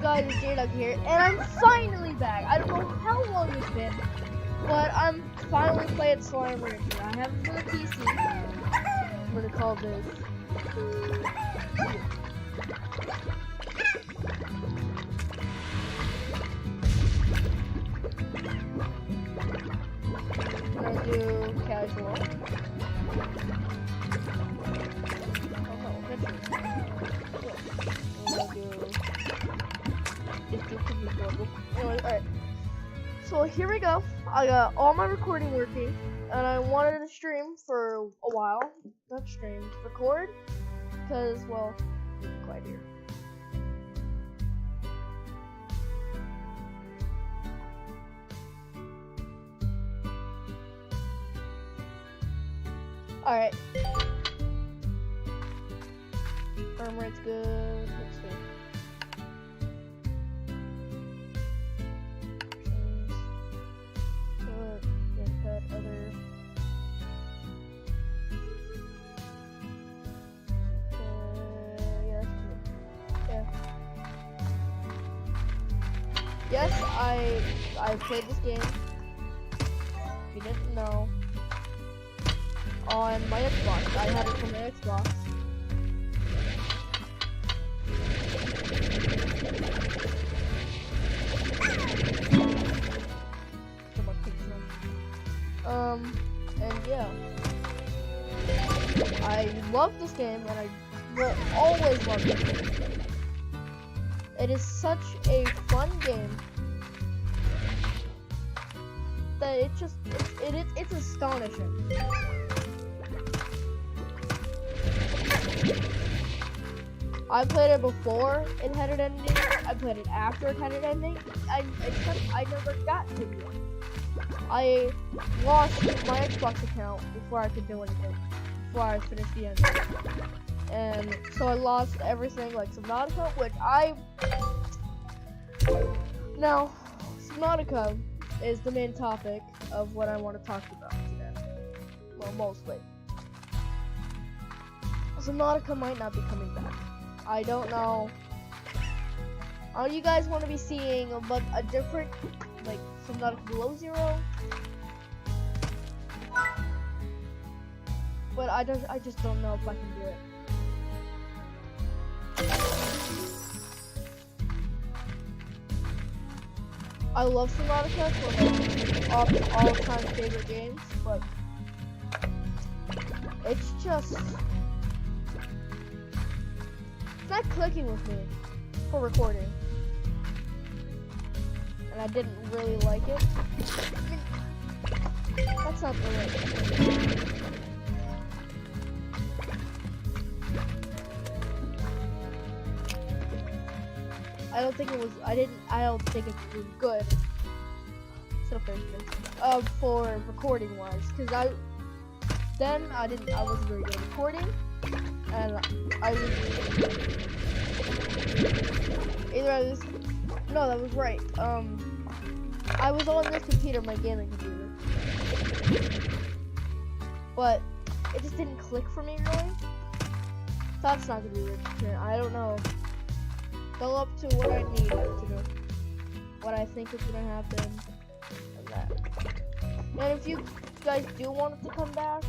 guys, it's J-Dog here, and I'm finally back. I don't know how long it's been, but I'm finally playing Slimer again. I have it for the PC. I'm gonna call this. I'm gonna do casual. Anyway, alright. So here we go. I got all my recording working, and I wanted to stream for a while. Not stream, record, because, well, it's quiet here. Alright. Frame rate's good. Let's see. Yes, I played this game, if you didn't know, on my Xbox. I had it from my Xbox. And yeah, I love this game, and I will always love this game. It is such a fun game that it's astonishing. I played it before it had an ending. I played it after it had an ending. Except I never got to the end. I lost my Xbox account before I could do anything. Before I finished the ending. And so I lost everything like Subnautica, which now Subnautica is the main topic of what I want to talk about today. Well, mostly. Subnautica might not be coming back. I don't know. All you guys want to be seeing but a different, like, Subnautica Below Zero. But I just don't know if I can do it. I love Subnautica, it's one of my all-time favorite games, but it's not clicking with me for recording, and I didn't really like it. That's not the right thing. I don't think it was good. For recording wise, because I wasn't very good at recording, and that was right. I was on this computer, my gaming computer, but it just didn't click for me really. That's not gonna be good. I don't know. Go up to what I need to do, what I think is gonna happen, and that. And if you guys do want it to come back,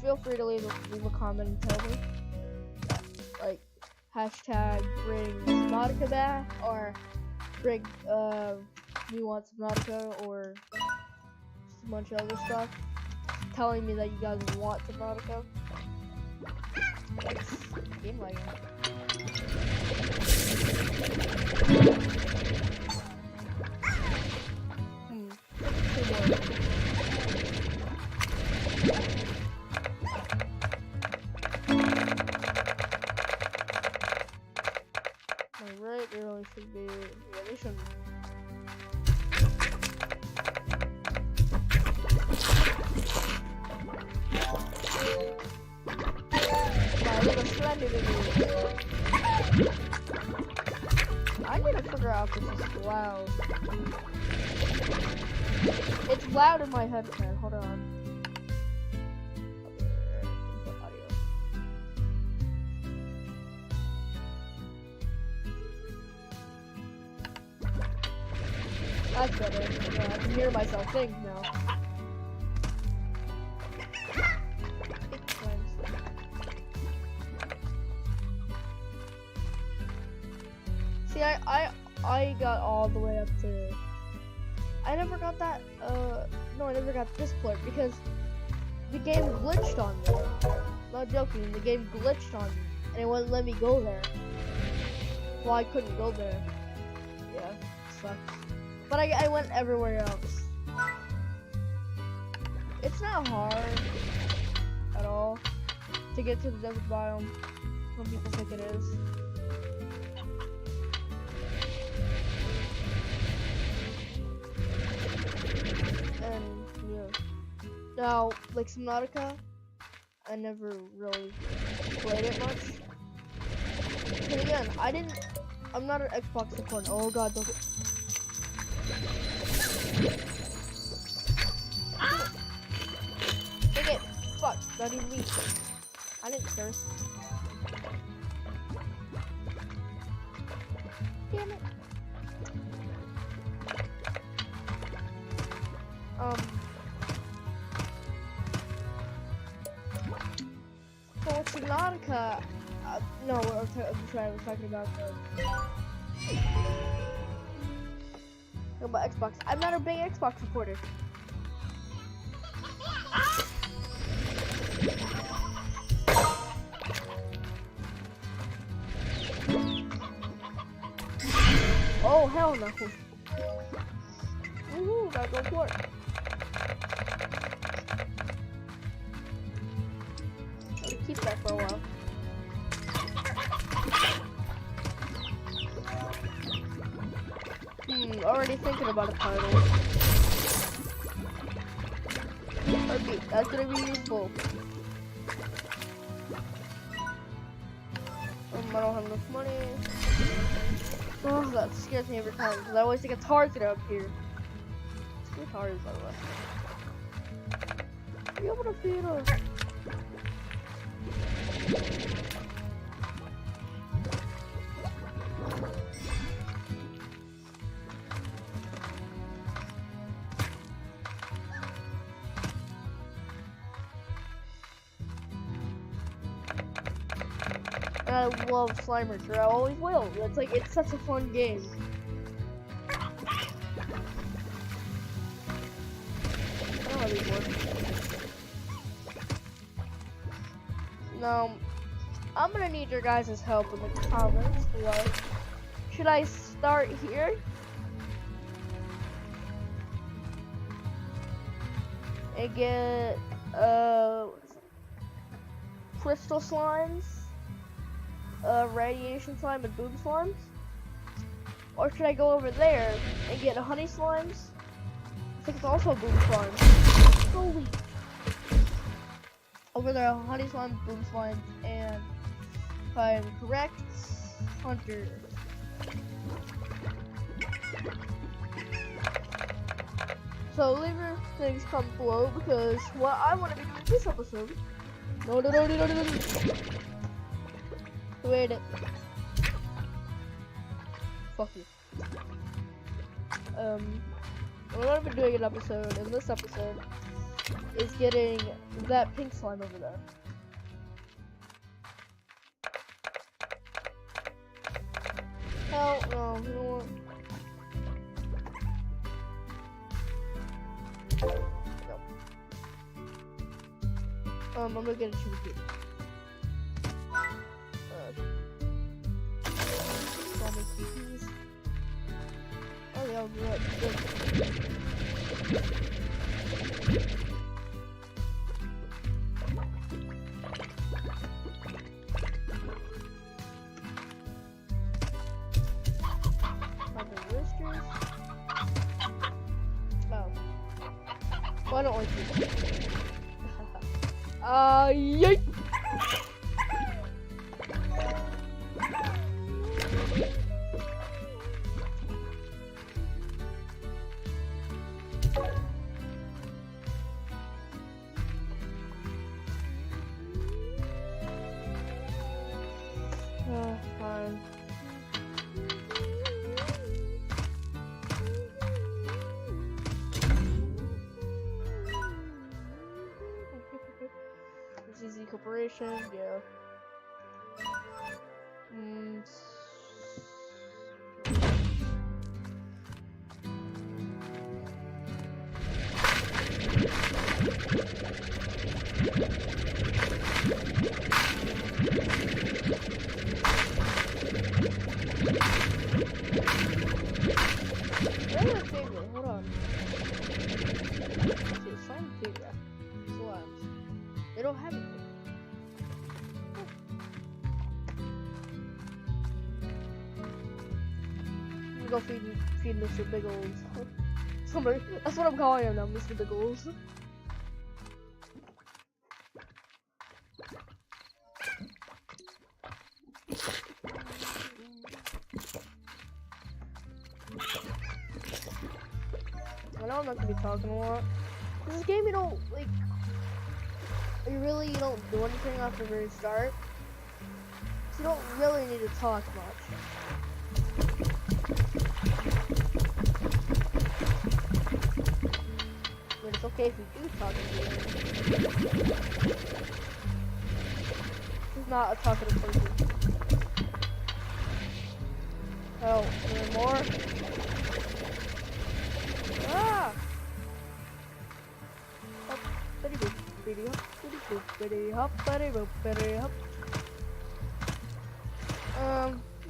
feel free to leave a comment and tell me. Like, hashtag bring Subnautica back, or bring we want Subnautica, or just a bunch of other stuff. Telling me that you guys want Subnautica. That's game lagging. Alright, there only should be. Yeah, they shouldn't. I need to figure out if this is loud. It's loud in my headset. Hold on. Audio. That's better. Yeah, I can hear myself think now. See, I got all the way up to. I never got that. No, I never got this part because the game glitched on me. Not joking, the game glitched on me and it wouldn't let me go there. Well, I couldn't go there. Yeah, sucks. But I went everywhere else. It's not hard at all to get to the desert biome. Some people think it is. And yeah. Now, like Subnautica, I never really played it much. And again, I'm not an Xbox supporter. Oh god, don't. Dang it! Fuck, not even me. I didn't curse. Damn it. For Subnautica, no, I'm talking about Xbox. I'm not a big Xbox supporter. Oh hell no! Woohoo! Gotta go for it. I'll keep that for a while. Already thinking about a title. Heartbeat, that's gonna be useful. I don't have enough money. Oh, that scares me every time because I always think it's hard to get up here. It's pretty hard, by the way. Be able to feed her. I love Slimer, I always will. It's such a fun game. I don't know how these work. Now, I'm gonna need your guys' help in the comments. Like, should I start here? And get, crystal slimes? Radiation slime and boom slimes? Or should I go over there and get honey slimes? I think it's also boom slimes. Holy. Over there, honey slime, boom slimes, and if I'm correct, hunter. So leave your things comment below because what I want to be doing this episode. No. Wait it. Fuck you. What I've been doing in this episode is getting that pink slime over there. Hell no, you know what? No. I'm gonna get a shoe here. Oh yeah, good. Oh. I don't like this. Yay! Fine. generation, yeah. Where's my favorite? Hold on. Dude, find favorite. Slabs. They don't have it. I'm gonna go feed Mr. Biggles. Somebody, that's what I'm calling him now, Mr. Biggles. I know I'm not gonna be talking a lot. This game, you don't like. You don't do anything at the very start. So you don't really need to talk much. But it's okay if you do talk in the game. He's not a talkative person. Oh, any more? Ah! Hoppity boop, bitty hop, bitty boop, bitty hop, bitty boop, bitty hop. I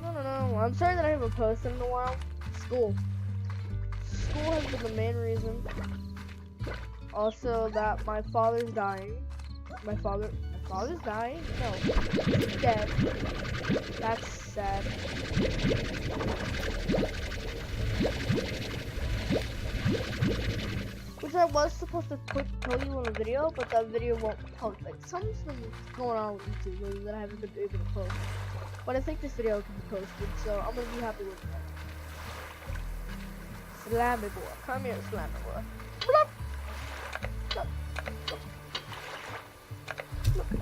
don't know. I'm sorry that I haven't posted in a while. School. School has been the main reason. Also, that my father's dying. My father's dying? No. He's dead. That's sad. Which I was supposed to tell you in a video, but that video won't post. Like, something's going on with YouTube that I haven't been able to post. But I think this video can be posted, so I'm gonna be happy with that. Slammy boy. Come here, Slammy boy. Blup. Blup. Blup. Blup.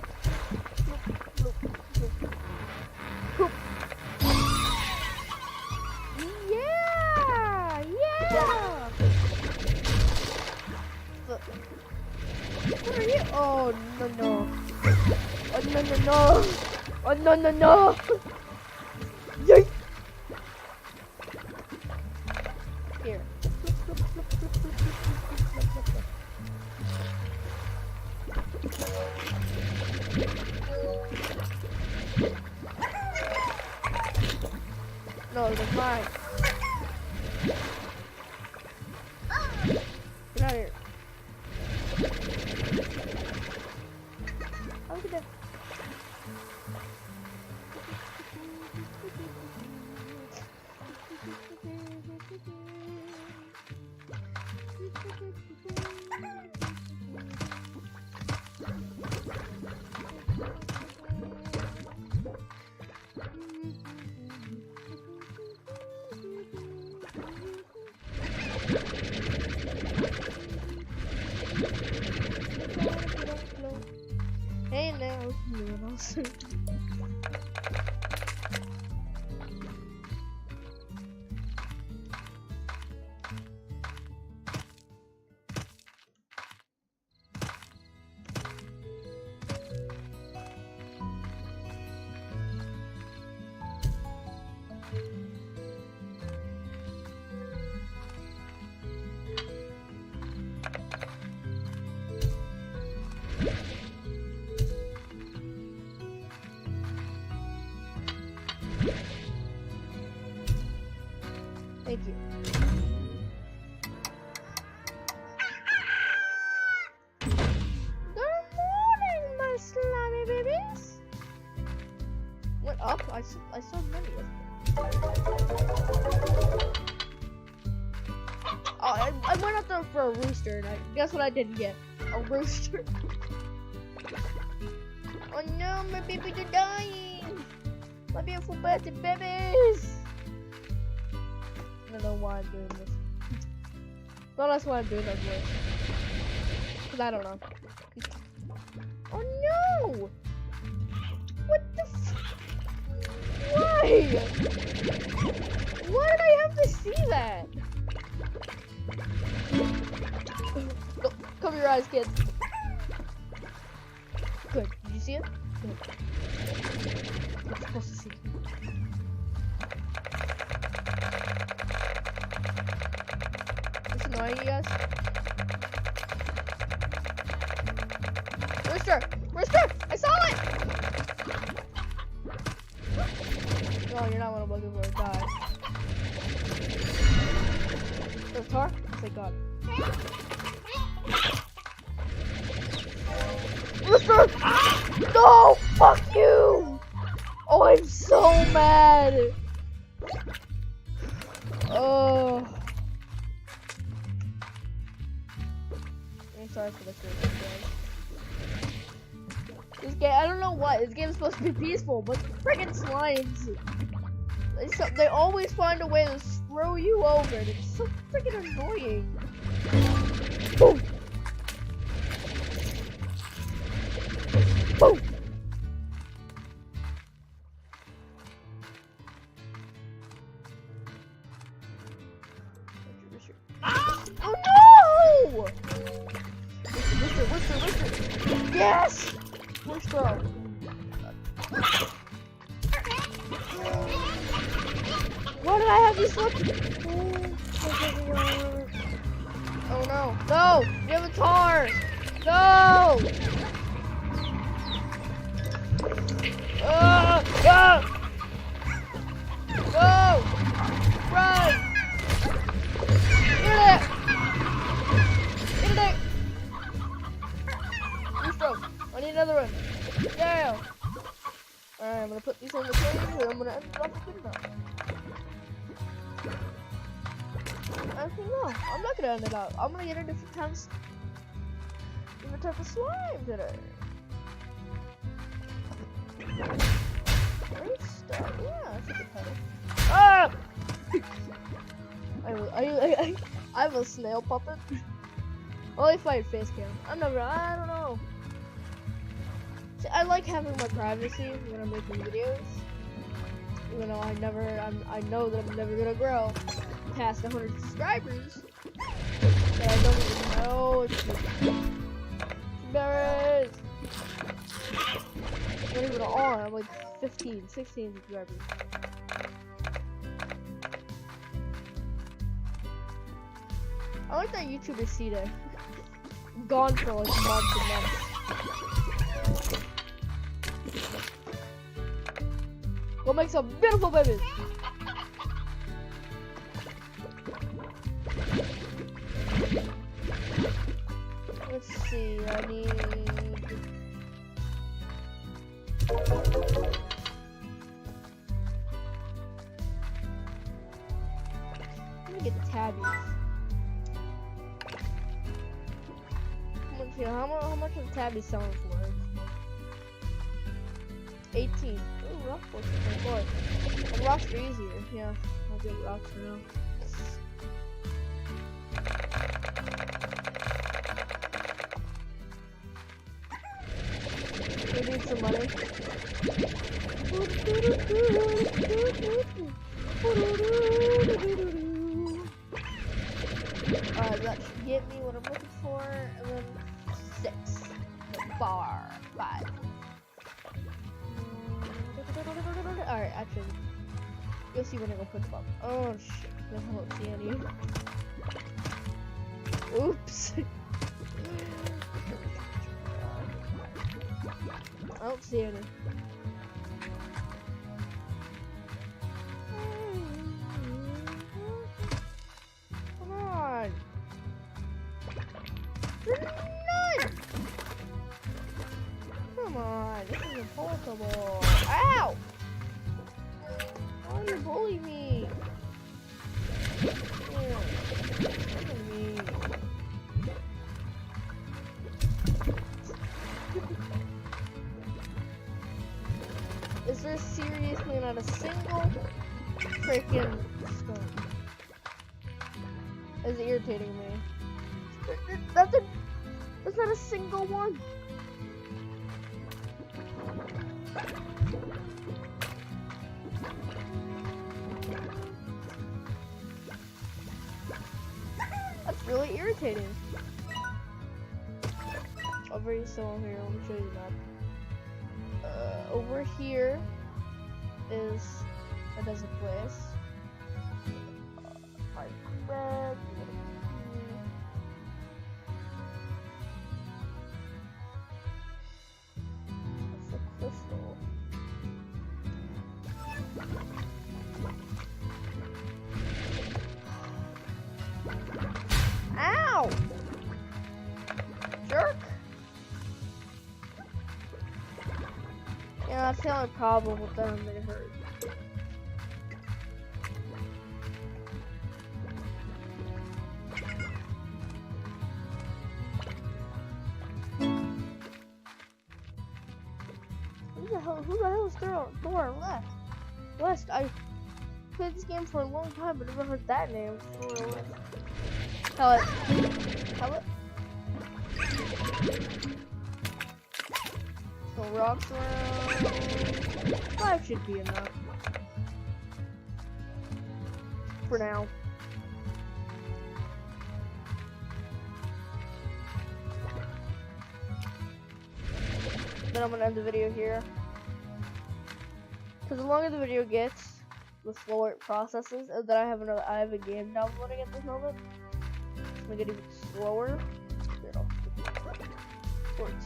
Blup. Blup. Yeah! Yeah! What are you? Oh, no, no. Oh, no, no, no. Oh, no, no, no. Yay! Here. No, they're mine. Get out of here. Oh, look at that. Hey now, you and also. Thank you. Good morning, my slimy babies. What up? I saw many of them. Oh, I went out there for a rooster, and guess what I didn't get? A rooster. Oh no, my babies are dying. My beautiful birthday babies. I don't know why I'm doing this. No, that's why I'm doing that voice. Cause I don't know. Oh no! What the Why? Why did I have to see that? Go, cover your eyes, kids. Good. Did you see it? It's supposed to see. It's annoying, you guys. Rooster! Rooster! I saw it! No, you're not what I'm looking for. Die. There's tar? Thank God. Rooster! No! Fuck you! Oh, I'm so mad! Oh. I'm sorry for the food, guys. This game, I don't know what. This game is supposed to be peaceful, but friggin' slimes. They always find a way to screw you over, and it's so freaking annoying. Boom! Boom! Oh no! Whisper. Yes! First throw. Why did I have these looking? Oh no. No! You have a tar! No! Go! Run! Get it! Get it! I need another one. Yeah! Alright, I'm gonna put these on the cage and I'm gonna end it off with now. Actually, no, I'm not gonna end it up. I'm gonna get a different type of slime today. Great stuff. Yeah, that's a good title. Ah! I'm a snail puppet. Only fight face cam. I don't know. See, I like having my privacy when I'm making videos. Even though I know that I'm never gonna grow past 100 subscribers. But I don't even know it's berries. Not even on. I'm like 15, 16 subscribers. I like that YouTuber Cedar. Gone for like months and months. Go make some beautiful babies. Let's see, I need... Let me get the tabbies. How much are the tabbies selling for? 18. Ooh, rock books are and rocks are easier. Yeah, I'll do rocks for now. We need some money. That should get me what I'm looking for, and then 6. Bar 5. Alright, actually, you'll see when I go put them up. Oh shit, I don't see any. Oops. I don't see any. Come on. None. Come on, this is impossible. Ow! Why do you bully me? Yeah. Look at me. Is there seriously not a single freaking stone? It's irritating me. That's not a single one. That's really irritating. Over so here, let me show you the map. over here is a desert place. My red. That's a crystal. Ow! Jerk! Yeah, that's the only problem with them, they hurt. Who the hell is Thor Left? West, I played this game for a long time, but never heard that name. Thor West. Pellet. Pellet? So rocks around. 5 should be enough. For now. Then I'm gonna end the video here. Because the longer the video gets, the slower it processes, and then I have a game downloading at this moment. It's gonna get even slower. You know, sports.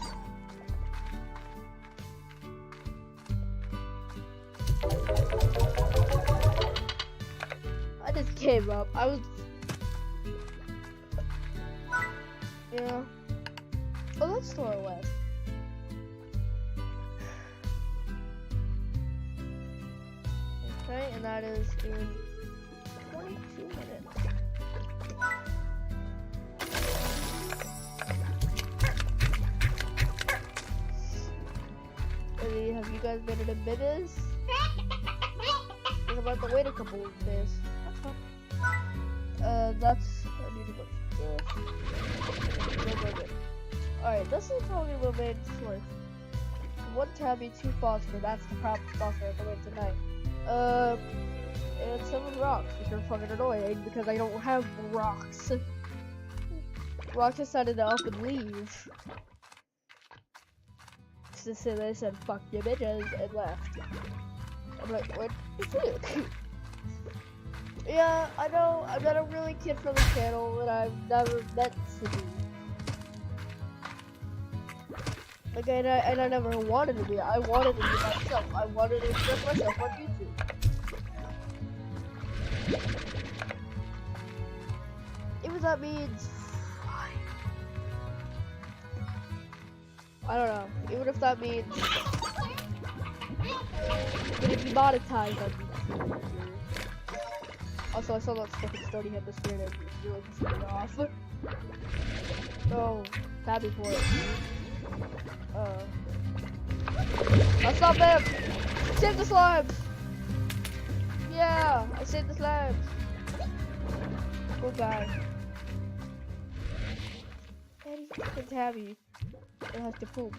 I just gave up. I was, yeah. Oh, that's Thor West. Okay, and that is in 22 minutes. Have you guys been in a Bibbies? I'm about to wait a couple of days. That's fine. I need to go this. Alright, this is probably what made choice. 1 tabby, 2 phosphor. That's the proper phosphor I believe tonight. And 7 rocks, which are fucking annoying because I don't have rocks. Rock decided to up and leave. So they said, fuck you bitches, and left. I'm like, what is it? Yeah, I know, I'm not a really kid-friendly channel, and I've never meant to be. Like, and I never wanted to be. I wanted to be myself. I wanted to express myself on YouTube. Even that means I don't know. Even if that means gonna be monetized, I'd be also, I saw that fucking Stony had the spirit and really pissed me off. So, happy for it. I'll stop him! Save the slimes! Yeah, I saved the slimes. Good guy. And he's fucking tabby. It has to poop.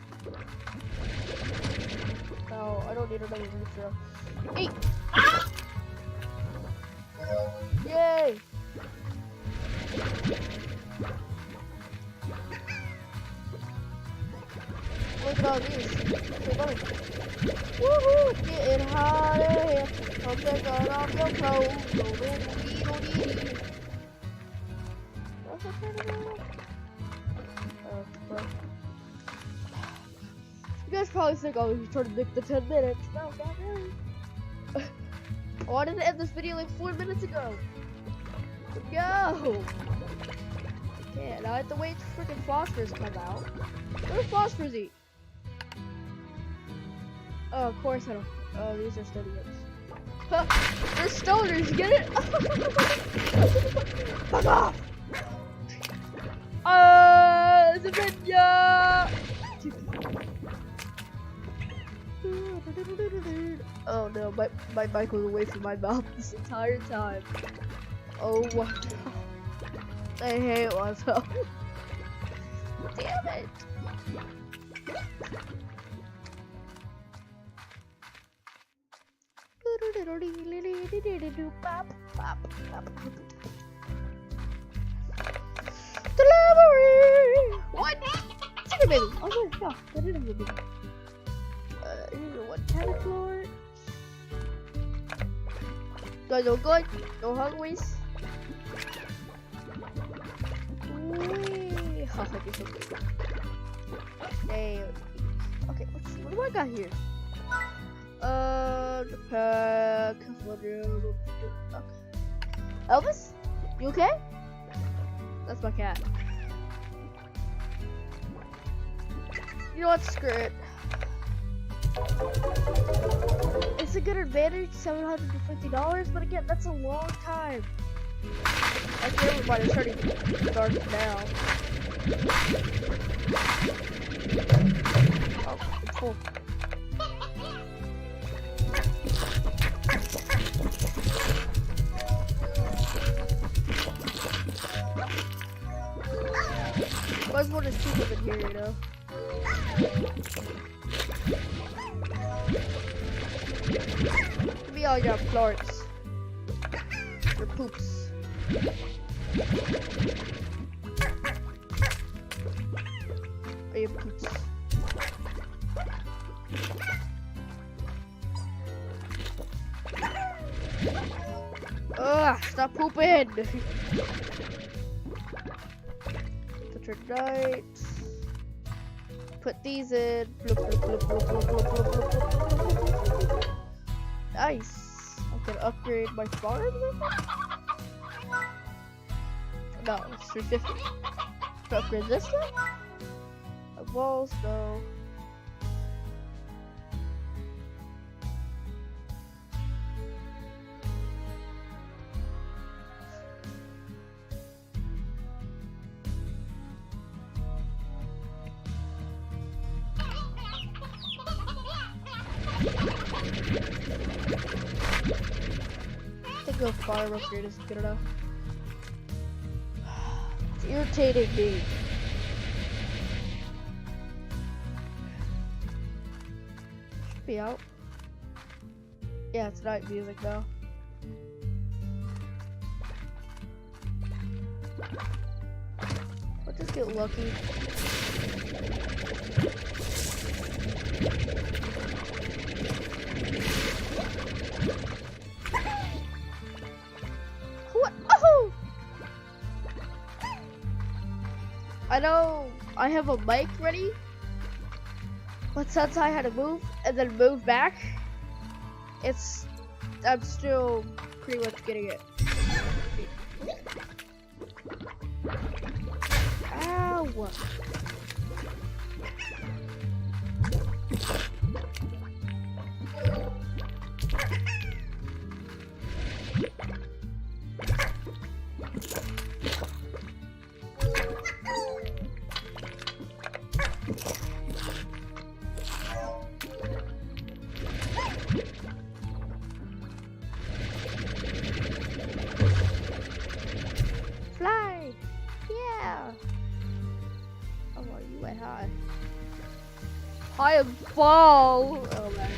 Oh, I don't need another rooster. Eat! Yay! Look at all these. They're going. Woohoo! Getting hot in here. I'm taking off your clothes. What's that? You guys probably think, oh, he's trying to make the 10 minutes. No, not really. Oh, I didn't end this video like 4 minutes ago. Go! Okay, now I have to wait till freaking phosphors come out. What do phosphors eat? Oh, of course I don't. Oh, these are stoners. Huh, they're stoners, get it? Fuck off! Zavenya! Oh no, my mic was away from my mouth this entire time. Oh my god. I hate myself. Damn it! Delivery! What? Chicken baby! Oh yeah, yeah, that is a baby. Here's a 110 floor. Do I look good? No hungries? Wee. Oh, I do so good. Hey. Okay, what do I got here? The pack. Okay. Elvis? You okay? That's my cat. You know what? Screw it. It's a good advantage, $750, but again, that's a long time. I think everybody's starting to start now. Oh, it's full. Buzz one is cheaper than here, you know. Give me all your plorts. Your poops. Or your poops. Ugh, stop pooping! Right. Put these in. Bloop, bloop, bloop, bloop, bloop, bloop, bloop, bloop, bloop. Nice. I can upgrade my farm. No, it's 350. To upgrade this one? Walls, no. I think a farm upgrade is good enough. It's irritating me. Should be out. Yeah, it's night music now. I'll just get lucky. I know I have a mic ready, but since I had to move and then move back, I'm still pretty much getting it. Ow! Fly! Yeah! Oh, you went high. High and fall! Oh, man.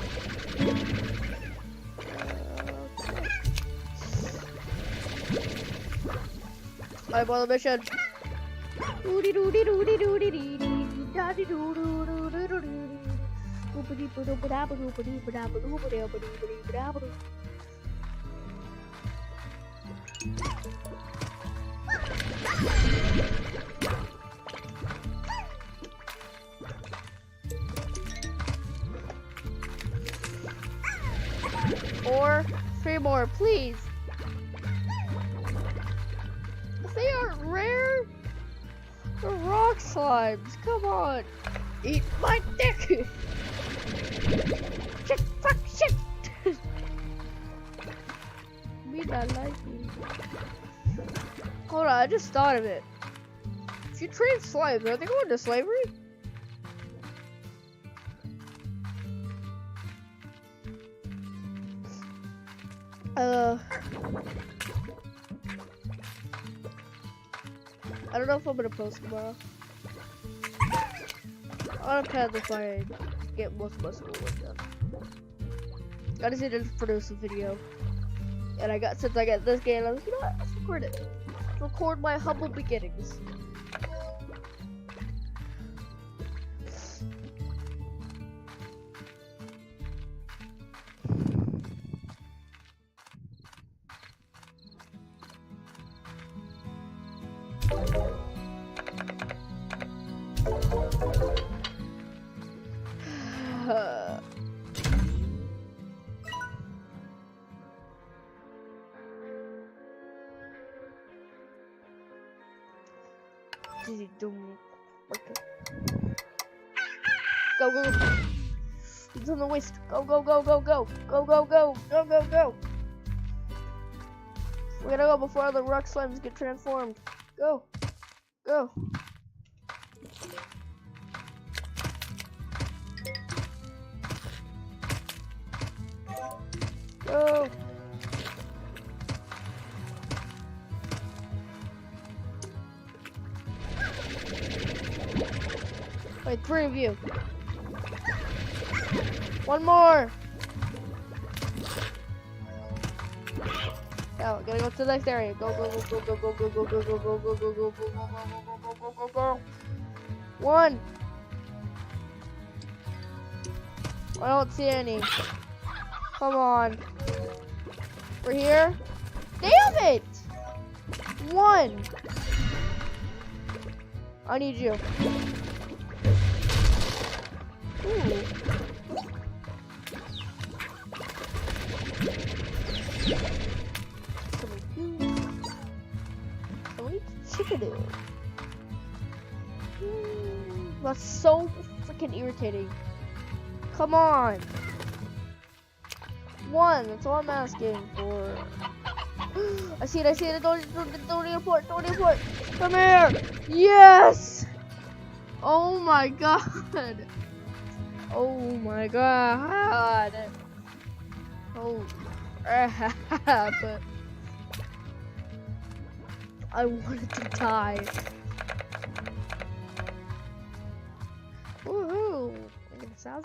I'm on the mission. Or 3 more, please. If they aren't rare, the rock slimes. Come on, eat my dick. Shit, fuck, shit. Me not like me. Hold on, I just thought of it. If you trade slimes, are they going to slavery? I don't know if I'm gonna post tomorrow. I'll depend if I get most of my schoolwork done. I just need to produce a video. And since I got this game, I was like, you know what, let's record it. Record my humble beginnings. Go, go, go. He's on the waist. Go, go, go, go, go. Go, go, go. Go, go, go. We gotta go before all the rock slimes get transformed. Go. Go. Go. Wait, 3 of you. One more. Oh, gotta go to the next area. Go, go, go, go, go, go, go, go, go, go, go, go, go, go, go, go, go, go, go, go. 1. I don't see any. Come on. We're here. Damn it! 1. I need you. Ooh. Chickadoo. That's so freaking irritating. Come on. 1, that's all I'm asking for. I see it, don't report. Come here. Yes! Oh my god. Oh my god. Oh but I wanted to die. Woohoo! I get $1,000.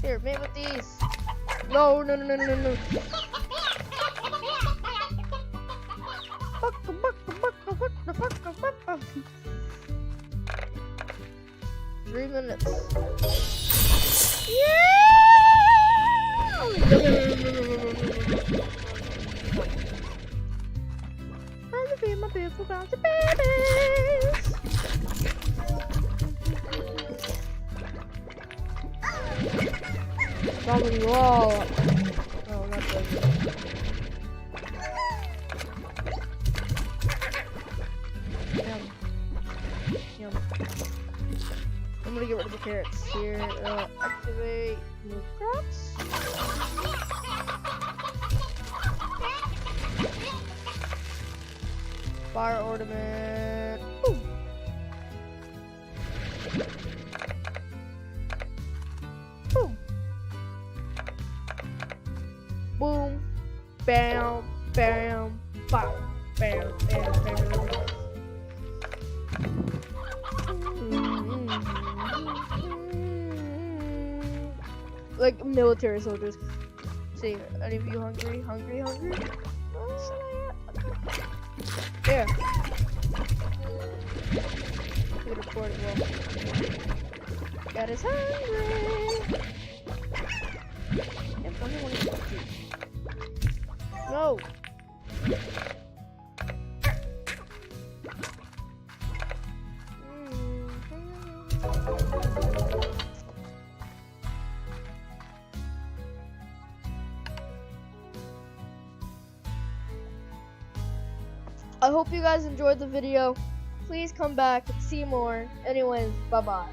Here, mate with these. No. Three minutes. Yeah! I'm gonna be my beautiful bouncy babies. Probably you all. Oh, not good. Yum. I'm gonna get rid of the carrots here. Activate move crops. Fire ornament. Boom. Boom. Boom. Bam. Bam. Bam. Bam. Bam. Bam. Like military soldiers. See, any of you hungry? There. Good report as well. That is hungry. Yep, I don't want to eat you. No. I hope you guys enjoyed the video. Please come back and see more. Anyways, bye-bye.